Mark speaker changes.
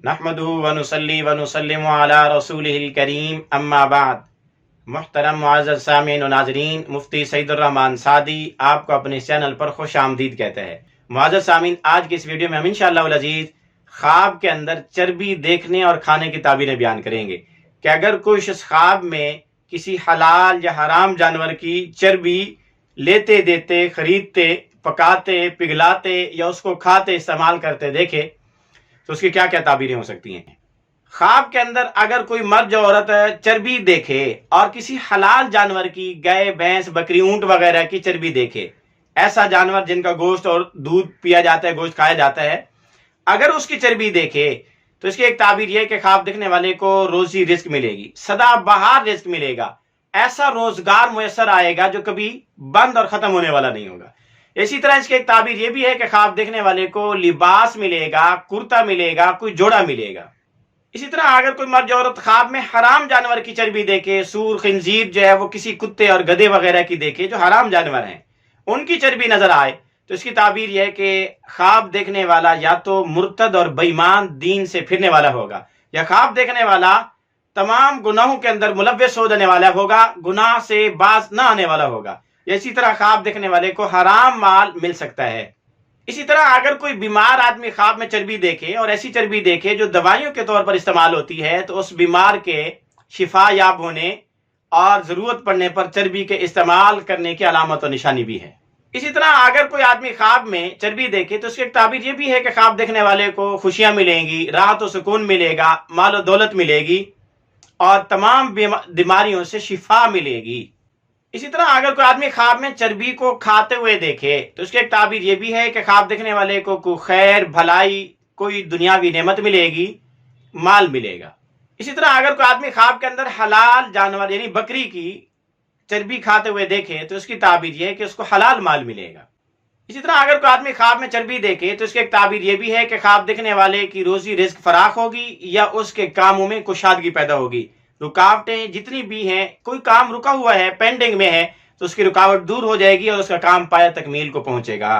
Speaker 1: نحمدہ ونصلی ونسلم علی رسولہ الکریم اما بعد۔ محترم معزز سامعین و ناظرین، مفتی سعید الرحمن سعدی آپ کو اپنے چینل پر خوش آمدید کہتے ہیں۔ معزز سامعین، آج کی اس ویڈیو میں ہم انشاءاللہ العزیز خواب کے اندر چربی دیکھنے اور کھانے کی تعبیریں بیان کریں گے کہ اگر کوئی شخص خواب میں کسی حلال یا حرام جانور کی چربی لیتے دیتے، خریدتے، پکاتے، پگھلاتے یا اس کو کھاتے، استعمال کرتے دیکھے تو اس کی کیا کیا تعبیریں ہو سکتی ہیں۔ خواب کے اندر اگر کوئی مرد یا عورت چربی دیکھے اور کسی حلال جانور کی، گائے، بھینس، بکری، اونٹ وغیرہ کی چربی دیکھے، ایسا جانور جن کا گوشت اور دودھ پیا جاتا ہے، گوشت کھایا جاتا ہے، اگر اس کی چربی دیکھے تو اس کی ایک تعبیر یہ ہے کہ خواب دیکھنے والے کو روزی رزق ملے گی، سدا بہار رزق ملے گا، ایسا روزگار میسر آئے گا جو کبھی بند اور ختم ہونے والا نہیں ہوگا۔ اسی طرح اس کی ایک تعبیر یہ بھی ہے کہ خواب دیکھنے والے کو لباس ملے گا، کرتا ملے گا، کوئی جوڑا ملے گا۔ اسی طرح اگر کوئی مرد عورت خواب میں حرام جانور کی چربی دیکھے، سور، خنزیر جو ہے وہ کسی کتے اور گدھے وغیرہ کی دیکھے جو حرام جانور ہیں، ان کی چربی نظر آئے تو اس کی تعبیر یہ ہے کہ خواب دیکھنے والا یا تو مرتد اور بے ایمان، دین سے پھرنے والا ہوگا، یا خواب دیکھنے والا تمام گناہوں کے اندر ملوث ہو جانے والا ہوگا، گناہ سے باز نہ آنے والا ہوگا۔ اسی طرح خواب دیکھنے والے کو حرام مال مل سکتا ہے۔ اسی طرح اگر کوئی بیمار آدمی خواب میں چربی دیکھے اور ایسی چربی دیکھے جو دوائیوں کے طور پر استعمال ہوتی ہے تو اس بیمار کے شفا یاب ہونے اور ضرورت پڑنے پر چربی کے استعمال کرنے کی علامت و نشانی بھی ہے۔ اسی طرح اگر کوئی آدمی خواب میں چربی دیکھے تو اس کی ایک تعبیر یہ بھی ہے کہ خواب دیکھنے والے کو خوشیاں ملیں گی، راحت و سکون ملے گا، مال و دولت ملے گی اور تمام بیماریوں سے شفا ملے گی۔ اسی طرح اگر کوئی آدمی خواب میں چربی کو کھاتے ہوئے دیکھے تو اس کی ایک تعبیر یہ بھی ہے کہ خواب دیکھنے والے کو کوئی خیر، بھلائی، کوئی دنیاوی نعمت ملے گی، مال ملے گا۔ اسی طرح اگر کوئی آدمی خواب کے اندر حلال جانور یعنی بکری کی چربی کھاتے ہوئے دیکھے تو اس کی تعبیر یہ ہے کہ اس کو حلال مال ملے گا۔ اسی طرح اگر کوئی آدمی خواب میں چربی دیکھے تو اس کی ایک تعبیر یہ بھی ہے کہ خواب دیکھنے والے کی روزی رزق فراخ ہوگی یا اس کے کاموں میں کشادگی پیدا ہوگی۔ رکاوٹیں جتنی بھی ہیں، کوئی کام رکا ہوا ہے، پینڈنگ میں ہے، تو اس کی رکاوٹ دور ہو جائے گی اور اس کا کام پایہ تکمیل کو پہنچے گا۔